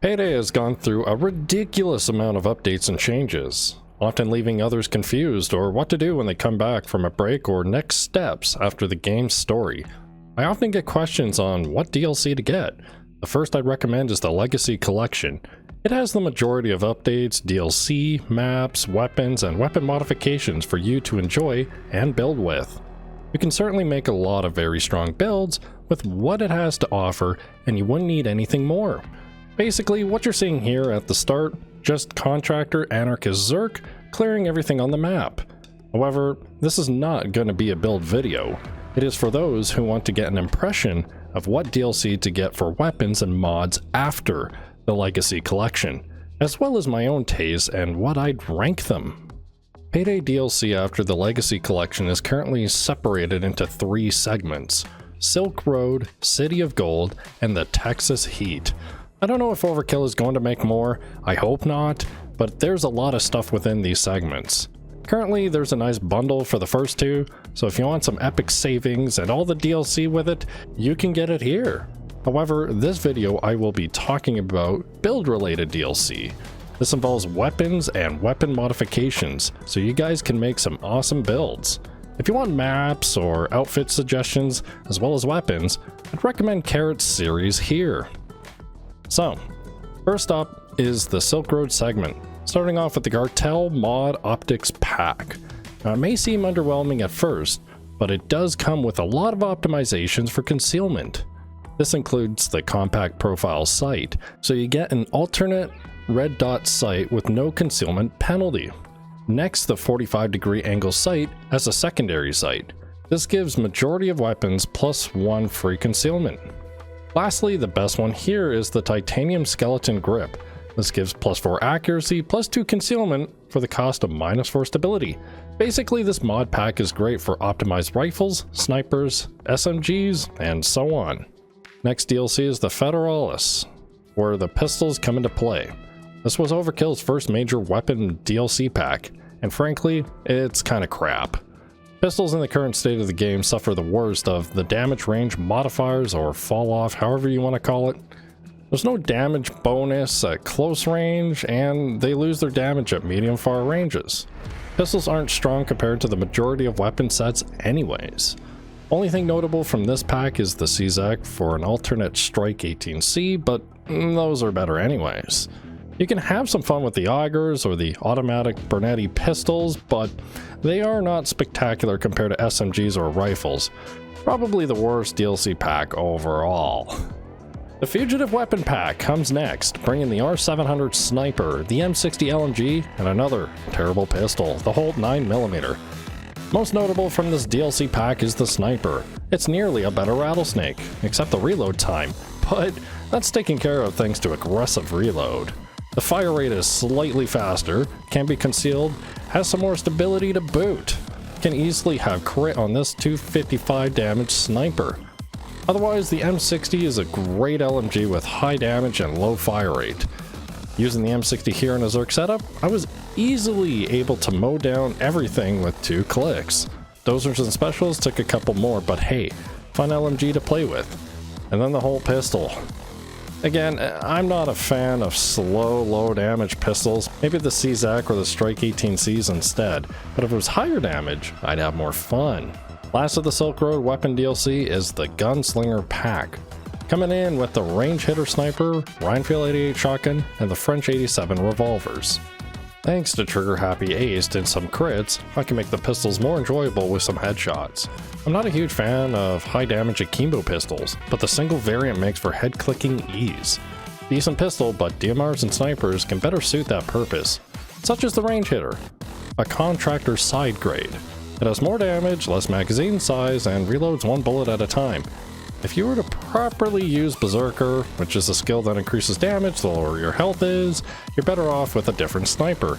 Payday has gone through a ridiculous amount of updates and changes, often leaving others confused or what to do when they come back from a break or next steps after the game's story. I often get questions on what DLC to get. The first I'd recommend is the Legacy Collection. It has the majority of updates, DLC, maps, weapons, and weapon modifications for you to enjoy and build with. You can certainly make a lot of very strong builds with what it has to offer, and you wouldn't need anything more. Basically, what you're seeing here at the start, just Contractor Anarchist Zerk clearing everything on the map. However, this is not going to be a build video. It is for those who want to get an impression of what DLC to get for weapons and mods after the Legacy Collection, as well as my own taste and what I'd rank them. Payday DLC after the Legacy Collection is currently separated into 3 segments: Silk Road, City of Gold, and the Texas Heat. I don't know if Overkill is going to make more, I hope not, but there's a lot of stuff within these segments. Currently, there's a nice bundle for the first 2, so if you want some epic savings and all the DLC with it, you can get it here. However, this video I will be talking about build-related DLC. This involves weapons and weapon modifications, so you guys can make some awesome builds. If you want maps or outfit suggestions, as well as weapons, I'd recommend Carrot's series here. So, first up is the Silk Road segment, starting off with the Cartel Mod Optics Pack. Now, it may seem underwhelming at first, but it does come with a lot of optimizations for concealment. This includes the compact profile sight, so you get an alternate red dot sight with no concealment penalty. Next, the 45-degree angle sight as a secondary sight. This gives majority of weapons +1 free concealment. Lastly, the best one here is the Titanium Skeleton Grip. This gives +4 accuracy, +2 concealment for the cost of -4 stability. Basically, this mod pack is great for optimized rifles, snipers, SMGs, and so on. Next DLC is the Federalis, where the pistols come into play. This was Overkill's first major weapon DLC pack, and frankly, it's kinda crap. Pistols in the current state of the game suffer the worst of the damage range modifiers or fall off, however you want to call it. There's no damage bonus at close range, and they lose their damage at medium far ranges. Pistols aren't strong compared to the majority of weapon sets anyways. Only thing notable from this pack is the CZEC for an alternate Strike 18C, but those are better anyways. You can have some fun with the Augers or the automatic Bernetti pistols, but they are not spectacular compared to SMGs or rifles. Probably the worst DLC pack overall. The Fugitive Weapon Pack comes next, bringing the R700 Sniper, the M60 LMG, and another terrible pistol, the Holt 9mm. Most notable from this DLC pack is the Sniper. It's nearly a better Rattlesnake, except the reload time, but that's taken care of thanks to aggressive reload. The fire rate is slightly faster, can be concealed, has some more stability to boot. Can easily have crit on this 255 damage Sniper. Otherwise, the M60 is a great LMG with high damage and low fire rate. Using the M60 here in a Zerk setup, I was easily able to mow down everything with 2 clicks. Dozers and specials took a couple more, but hey, fun LMG to play with. And then the whole pistol. Again, I'm not a fan of slow, low damage pistols, maybe the CZEC or the Strike 18Cs instead, but if it was higher damage, I'd have more fun. Last of the Silk Road weapon DLC is the Gunslinger Pack, coming in with the Range Hitter Sniper, Reinfeld 88 Shotgun, and the French 87 revolvers. Thanks to Trigger Happy Ace and some crits, I can make the pistols more enjoyable with some headshots. I'm not a huge fan of high damage akimbo pistols, but the single variant makes for head clicking ease. Decent pistol, but DMRs and snipers can better suit that purpose, such as the Range Hitter, a Contractor side grade. It has more damage, less magazine size, and reloads 1 bullet at a time. If you were to properly use Berserker, which is a skill that increases damage the lower your health is, you're better off with a different sniper.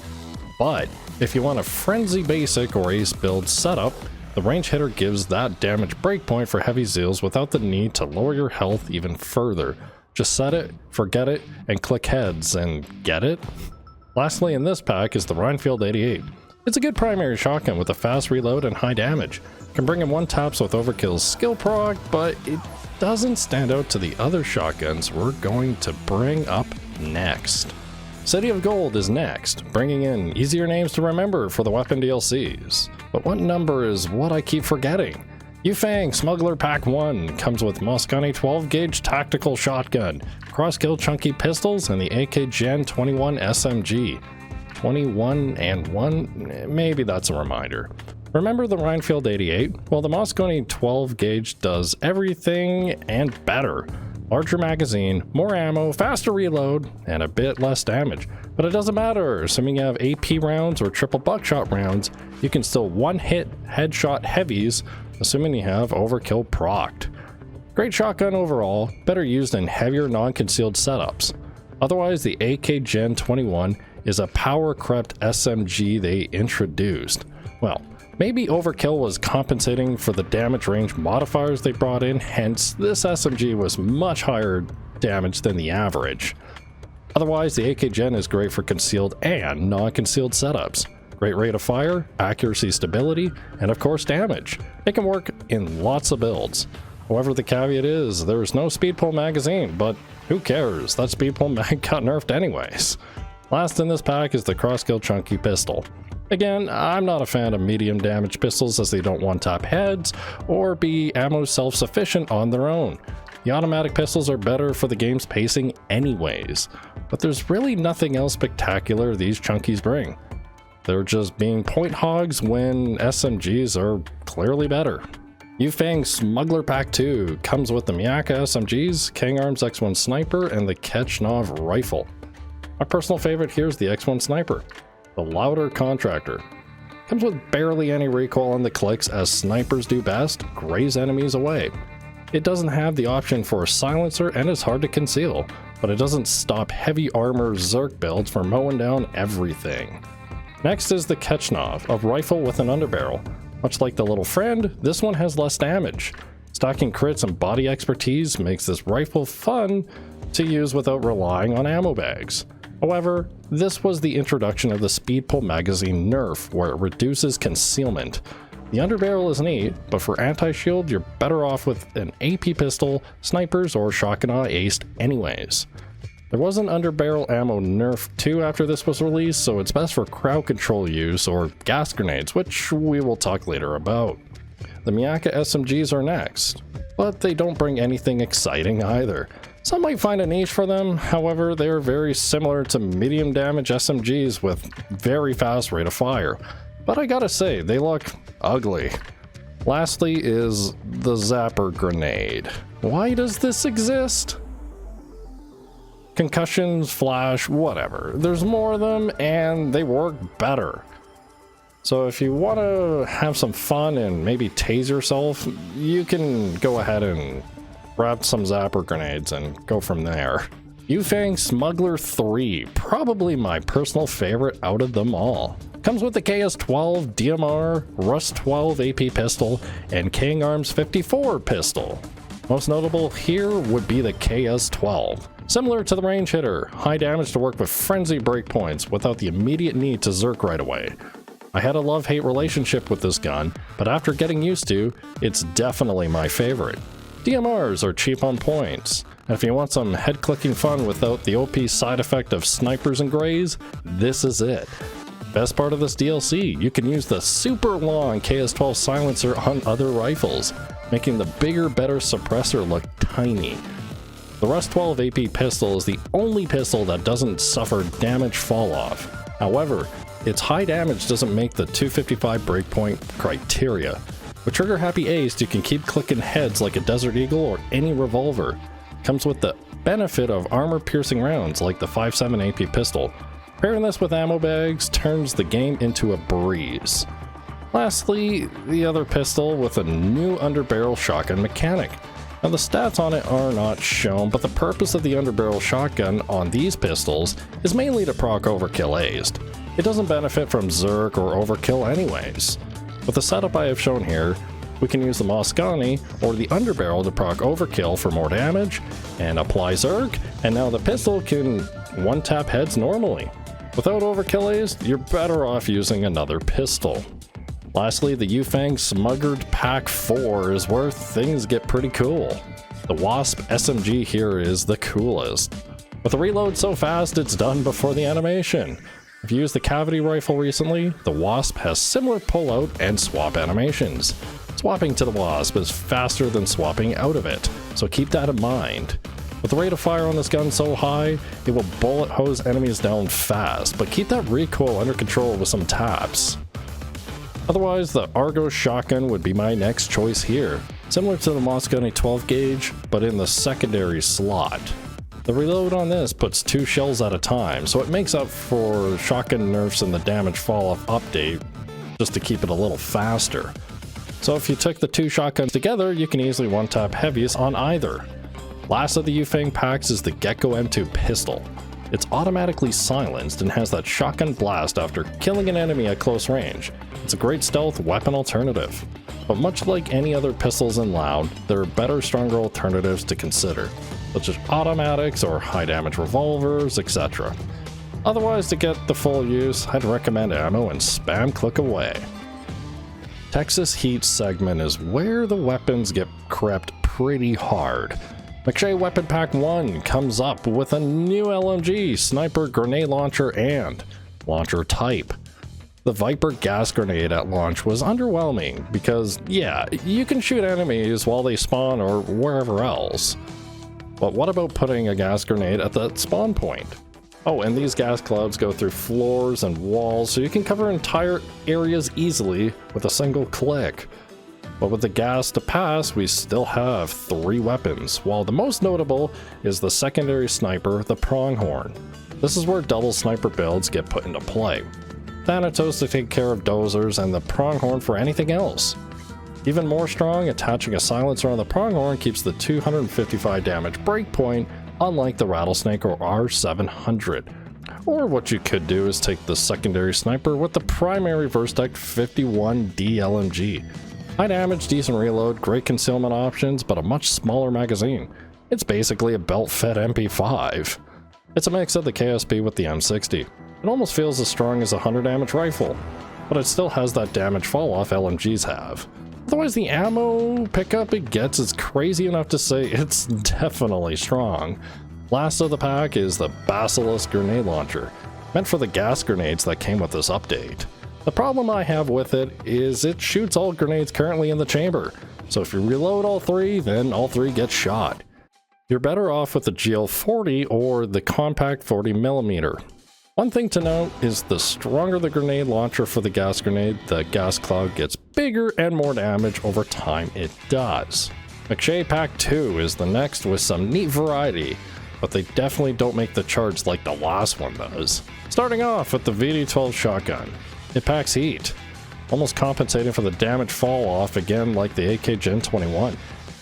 But if you want a frenzy basic or ace build setup, the Range Hitter gives that damage breakpoint for heavy zeals without the need to lower your health even further. Just set it, forget it, and click heads, and get it? Lastly in this pack is the Reinfeld 88. It's a good primary shotgun with a fast reload and high damage. Can bring in 1-taps with Overkill's skill proc, but it doesn't stand out to the other shotguns we're going to bring up next. City of Gold is next, bringing in easier names to remember for the weapon DLCs. But what number is what I keep forgetting? Yufeng Smuggler Pack 1 comes with Mosconi 12-gauge tactical shotgun, cross-kill chunky pistols, and the AK Gen 21 SMG. 21 and 1? Maybe that's a reminder. Remember the Rhinefield 88? Well, the Mosconi 12-gauge does everything and better. Larger magazine, more ammo, faster reload, and a bit less damage. But it doesn't matter, assuming you have AP rounds or triple buckshot rounds, you can still one-hit headshot heavies, assuming you have overkill procced. Great shotgun overall, better used in heavier non-concealed setups. Otherwise, the AK Gen 21 is a power-crept SMG they introduced. Well, maybe overkill was compensating for the damage range modifiers they brought in, hence this SMG was much higher damage than the average. Otherwise, the AK Gen is great for concealed and non-concealed setups. Great rate of fire, accuracy, stability, and of course damage. It can work in lots of builds. However, the caveat is there's no speed pull magazine, but who cares? That speed pull mag got nerfed anyways. Last in this pack is the cross-kill chunky pistol. Again, I'm not a fan of medium damage pistols as they don't one-tap heads or be ammo self-sufficient on their own. The automatic pistols are better for the game's pacing anyways, but there's really nothing else spectacular these chunkies bring. They're just being point hogs when SMGs are clearly better. Yufeng Smuggler Pack 2 comes with the Miyaka SMGs, Kang Arms X1 Sniper, and the Kechnov Rifle. My personal favorite here is the X1 Sniper, the louder contractor. Comes with barely any recoil on the clicks as snipers do best, graze enemies away. It doesn't have the option for a silencer and is hard to conceal, but it doesn't stop heavy armor Zerk builds from mowing down everything. Next is the Kechnov, a rifle with an underbarrel. Much like the little friend, this one has less damage. Stacking crits and body expertise makes this rifle fun to use without relying on ammo bags. However, this was the introduction of the speed pull magazine nerf, where it reduces concealment. The underbarrel is neat, but for anti-shield you're better off with an AP pistol, snipers, or shotgun aced anyways. There was an underbarrel ammo nerf too after this was released, so it's best for crowd control use or gas grenades, which we will talk later about. The Miyaka SMGs are next, but they don't bring anything exciting either. Some might find a niche for them, however they are very similar to medium damage SMGs with very fast rate of fire. But I gotta say, they look ugly. Lastly is the Zapper Grenade. Why does this exist? Concussions, flash, whatever. There's more of them and they work better. So if you want to have some fun and maybe tase yourself, you can go ahead and grab some Zapper Grenades and go from there. Yufeng Smuggler 3, probably my personal favorite out of them all. Comes with the KS-12 DMR, Rust 12 AP pistol, and Kang Arms 54 pistol. Most notable here would be the KS-12. Similar to the range hitter, high damage to work with frenzy breakpoints without the immediate need to zerk right away. I had a love-hate relationship with this gun, but after getting used to, it's definitely my favorite. DMRs are cheap on points, and if you want some head-clicking fun without the OP side effect of snipers and grays, this is it. Best part of this DLC, you can use the super long KS-12 silencer on other rifles, making the bigger, better suppressor look tiny. The Rust 12 AP pistol is the only pistol that doesn't suffer damage fall-off. However, its high damage doesn't make the 255 breakpoint criteria. With trigger happy aced, you can keep clicking heads like a Desert Eagle or any revolver. Comes with the benefit of armor-piercing rounds like the 5.7 AP pistol. Pairing this with ammo bags turns the game into a breeze. Lastly, the other pistol with a new underbarrel shotgun mechanic. Now the stats on it are not shown, but the purpose of the underbarrel shotgun on these pistols is mainly to proc overkill aced. It doesn't benefit from zerk or overkill anyways. With the setup I have shown here, we can use the Mosconi or the underbarrel to proc overkill for more damage, and apply zerk, and now the pistol can one-tap heads normally. Without overkill aced, you're better off using another pistol. Lastly, the Yufeng Smuggered Pack 4 is where things get pretty cool. The Wasp SMG here is the coolest. With the reload so fast, it's done before the animation. If you used the cavity rifle recently, the Wasp has similar pull-out and swap animations. Swapping to the Wasp is faster than swapping out of it, so keep that in mind. With the rate of fire on this gun so high, it will bullet hose enemies down fast, but keep that recoil under control with some taps. Otherwise, the Argo shotgun would be my next choice here, similar to the Moscone 12 gauge, but in the secondary slot. The reload on this puts 2 shells at a time, so it makes up for shotgun nerfs in the damage fall-off update, just to keep it a little faster. So if you took the 2 shotguns together, you can easily one-tap heavies on either. Last of the Yufeng packs is the Gecko M2 pistol. It's automatically silenced and has that shotgun blast after killing an enemy at close range. It's a great stealth weapon alternative. But much like any other pistols in Loud, there are better, stronger alternatives to consider, such as automatics or high damage revolvers, etc. Otherwise, to get the full use, I'd recommend ammo and spam click away. Texas Heat segment is where the weapons get crept pretty hard. McShay Weapon Pack 1 comes up with a new LMG, sniper, grenade launcher, and launcher type. The Viper gas grenade at launch was underwhelming because, yeah, you can shoot enemies while they spawn or wherever else. But what about putting a gas grenade at that spawn point? Oh, and these gas clouds go through floors and walls, so you can cover entire areas easily with a single click. But with the gas to pass, we still have 3 weapons, while the most notable is the secondary sniper, the pronghorn. This is where double sniper builds get put into play. Thanatos to take care of dozers and the pronghorn for anything else. Even more strong, attaching a silencer on the pronghorn keeps the 255 damage breakpoint, unlike the rattlesnake or R700. Or what you could do is take the secondary sniper with the primary Verstec 51D LMG. High damage, decent reload, great concealment options, but a much smaller magazine. It's basically a belt-fed MP5. It's a mix of the KSP with the M60. It almost feels as strong as a 100 damage rifle, but it still has that damage fall-off LMGs have. Otherwise, the ammo pickup it gets is crazy enough to say it's definitely strong. Last of the pack is the Basilisk grenade launcher, meant for the gas grenades that came with this update. The problem I have with it is it shoots all grenades currently in the chamber, so if you reload all 3, then all 3 get shot. You're better off with the GL40 or the compact 40mm. One thing to note is the stronger the grenade launcher for the gas grenade, the gas cloud gets bigger and more damage over time it does. McShay Pack 2 is the next with some neat variety, but they definitely don't make the charge like the last one does. Starting off with the VD12 shotgun. It packs heat, almost compensating for the damage fall off again like the AK Gen 21.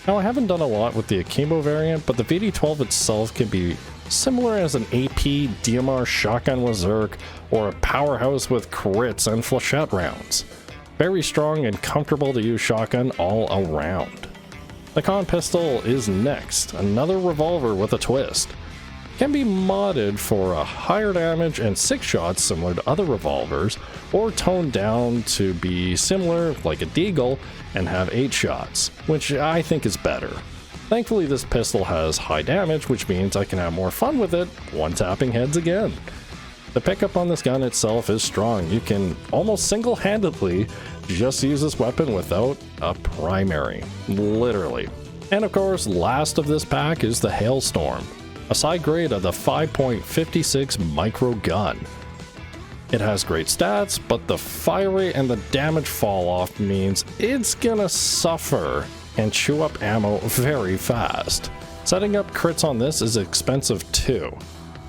Now I haven't done a lot with the Akimbo variant, but the VD12 itself can be similar as an AP DMR shotgun with Zerk or a powerhouse with crits and flechette rounds. Very strong and comfortable to use shotgun all around. The Con pistol is next, another revolver with a twist. Can be modded for a higher damage and 6 shots similar to other revolvers, or toned down to be similar like a Deagle and have 8 shots, which I think is better. Thankfully this pistol has high damage, which means I can have more fun with it, one-tapping heads again. The pickup on this gun itself is strong. You can almost single-handedly just use this weapon without a primary, literally. And of course, last of this pack is the Hailstorm, a side grade of the 5.56 micro gun. It has great stats, but the fire rate and the damage fall off means it's gonna suffer and chew up ammo very fast. Setting up crits on this is expensive too.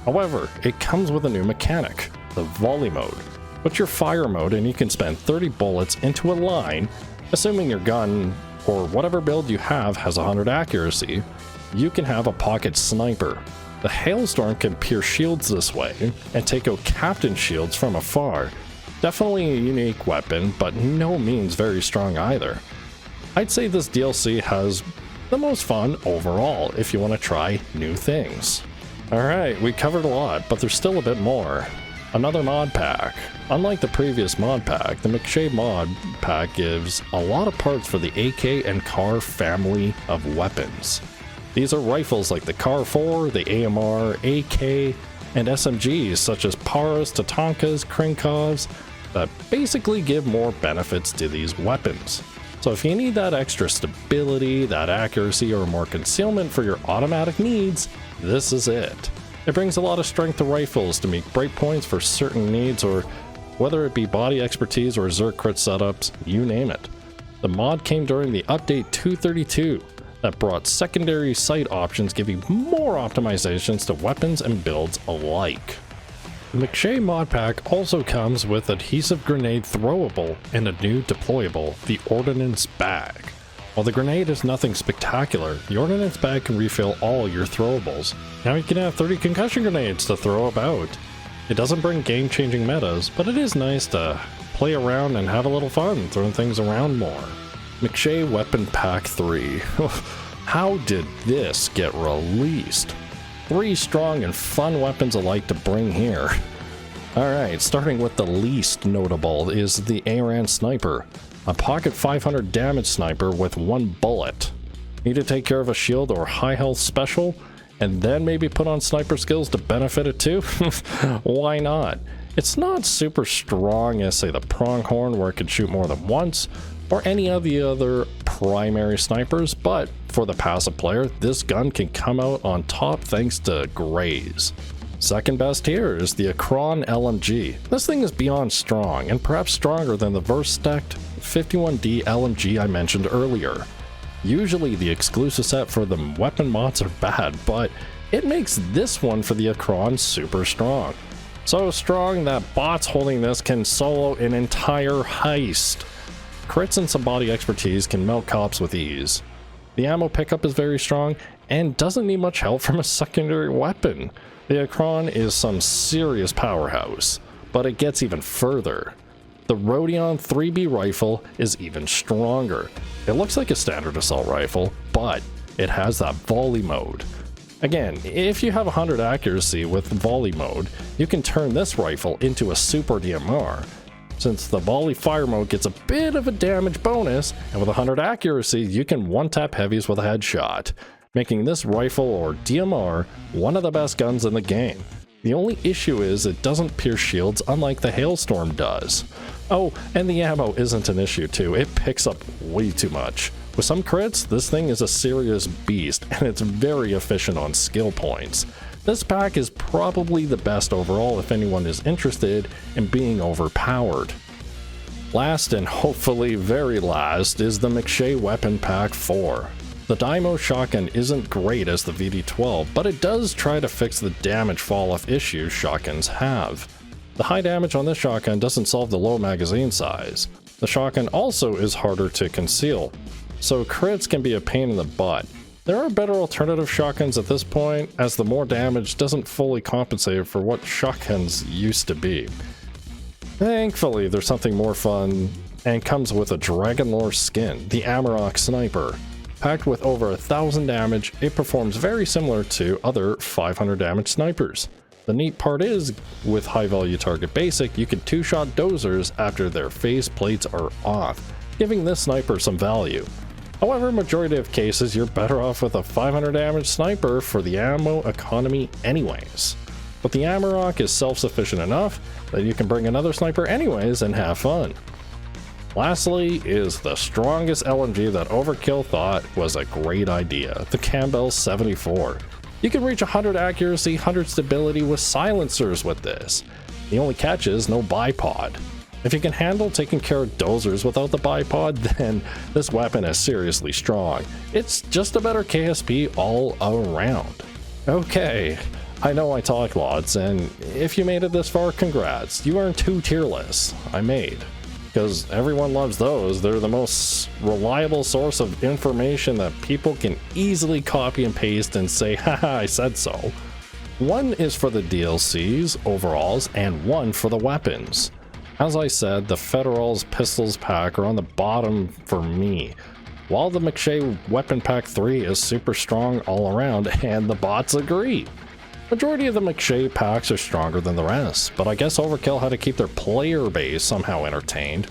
However, it comes with a new mechanic, the volley mode. Put your fire mode and you can spend 30 bullets into a line, assuming your gun or whatever build you have has 100 accuracy. You can have a pocket sniper. The Hailstorm can pierce shields this way and take out captain shields from afar. Definitely a unique weapon, but no means very strong either. I'd say this DLC has the most fun overall if you want to try new things. Alright, we covered a lot, but there's still a bit more. Another mod pack. Unlike the previous mod pack, the McShay mod pack gives a lot of parts for the AK and CAR family of weapons. These are rifles like the CAR-4, the AMR, AK, and SMGs such as Paras, Tatankas, Krinkovs that basically give more benefits to these weapons. So if you need that extra stability, that accuracy, or more concealment for your automatic needs, this is it. It brings a lot of strength to rifles to meet breakpoints for certain needs, or whether it be body expertise or Zerg crit setups, you name it. The mod came during the update 232 that brought secondary sight options giving more optimizations to weapons and builds alike. The McShay mod pack also comes with adhesive grenade throwable and a new deployable, the Ordnance Bag. While the grenade is nothing spectacular, the Ordnance Bag can refill all your throwables. Now you can have 30 concussion grenades to throw about. It doesn't bring game-changing metas, but it is nice to play around and have a little fun throwing things around more. McShay Weapon Pack 3. How did this get released? 3 strong and fun weapons alike to bring here. Alright, starting with the least notable is the Aran Sniper, a pocket 500 damage sniper with 1 bullet. Need to take care of a shield or high health special, and then maybe put on sniper skills to benefit it too? Why not? It's not super strong as say the Pronghorn where it can shoot more than once, or any of the other primary snipers, but for the passive player, this gun can come out on top thanks to Graze. Second best here is the Akron LMG. This thing is beyond strong, and perhaps stronger than the Verstect 51D LMG I mentioned earlier. Usually the exclusive set for the weapon mods are bad, but it makes this one for the Akron super strong. So strong that bots holding this can solo an entire heist. Crits and some body expertise can melt cops with ease. The ammo pickup is very strong and doesn't need much help from a secondary weapon. The Akron is some serious powerhouse, but it gets even further. The Rodion 3B rifle is even stronger. It looks like a standard assault rifle, but it has that volley mode. Again, if you have 100 accuracy with volley mode, you can turn this rifle into a super DMR. Since the volley fire mode gets a bit of a damage bonus, and with 100 accuracy, you can one-tap heavies with a headshot, making this rifle or DMR one of the best guns in the game. The only issue is it doesn't pierce shields unlike the Hailstorm does. Oh, and the ammo isn't an issue too, it picks up way too much. With some crits, this thing is a serious beast, and it's very efficient on skill points. This pack is probably the best overall if anyone is interested in being overpowered. Last and hopefully very last is the McShay Weapon Pack 4. The Dymo shotgun isn't great as the VD12, but it does try to fix the damage fall-off issues shotguns have. The high damage on this shotgun doesn't solve the low magazine size. The shotgun also is harder to conceal, so crits can be a pain in the butt. There are better alternative shotguns at this point, as the more damage doesn't fully compensate for what shotguns used to be. Thankfully, there's something more fun, and comes with a Dragon Lore skin, the Amarok Sniper. Packed with over 1000 damage, it performs very similar to other 500 damage snipers. The neat part is, with high value target basic, you can 2-shot dozers after their face plates are off, giving this sniper some value. However, majority of cases you're better off with a 500 damage sniper for the ammo economy anyways. But the Amarok is self-sufficient enough that you can bring another sniper anyways and have fun. Lastly is the strongest LMG that Overkill thought was a great idea, the Campbell 74. You can reach 100 accuracy, 100 stability with silencers with this. The only catch is no bipod. If you can handle taking care of dozers without the bipod, then this weapon is seriously strong. It's just a better KSP all around. Okay, I know I talk lots, and if you made it this far, congrats. You earned 2 tier lists I made, because everyone loves those. They're the most reliable source of information that people can easily copy and paste and say, haha, I said so. One is for the DLCs, overalls, and one for the weapons. As I said, the Federal's Pistols pack are on the bottom for me, while the McShay Weapon Pack 3 is super strong all around, and the bots agree. Majority of the McShay packs are stronger than the rest, but I guess Overkill had to keep their player base somehow entertained,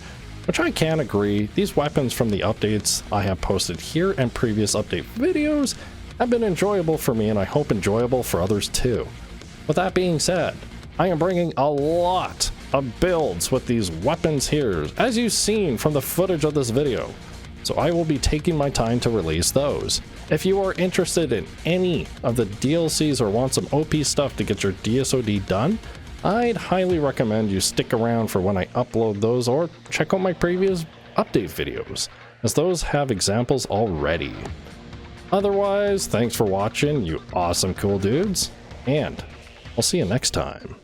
which I can agree. These weapons from the updates I have posted here and previous update videos have been enjoyable for me, and I hope enjoyable for others too. With that being said, I am bringing a lot of builds with these weapons here, as you've seen from the footage of this video. So I will be taking my time to release those. If you are interested in any of the DLCs or want some OP stuff to get your DSOD done, I'd highly recommend you stick around for when I upload those, or check out my previous update videos, as those have examples already. Otherwise, thanks for watching, you awesome cool dudes, and I'll see you next time.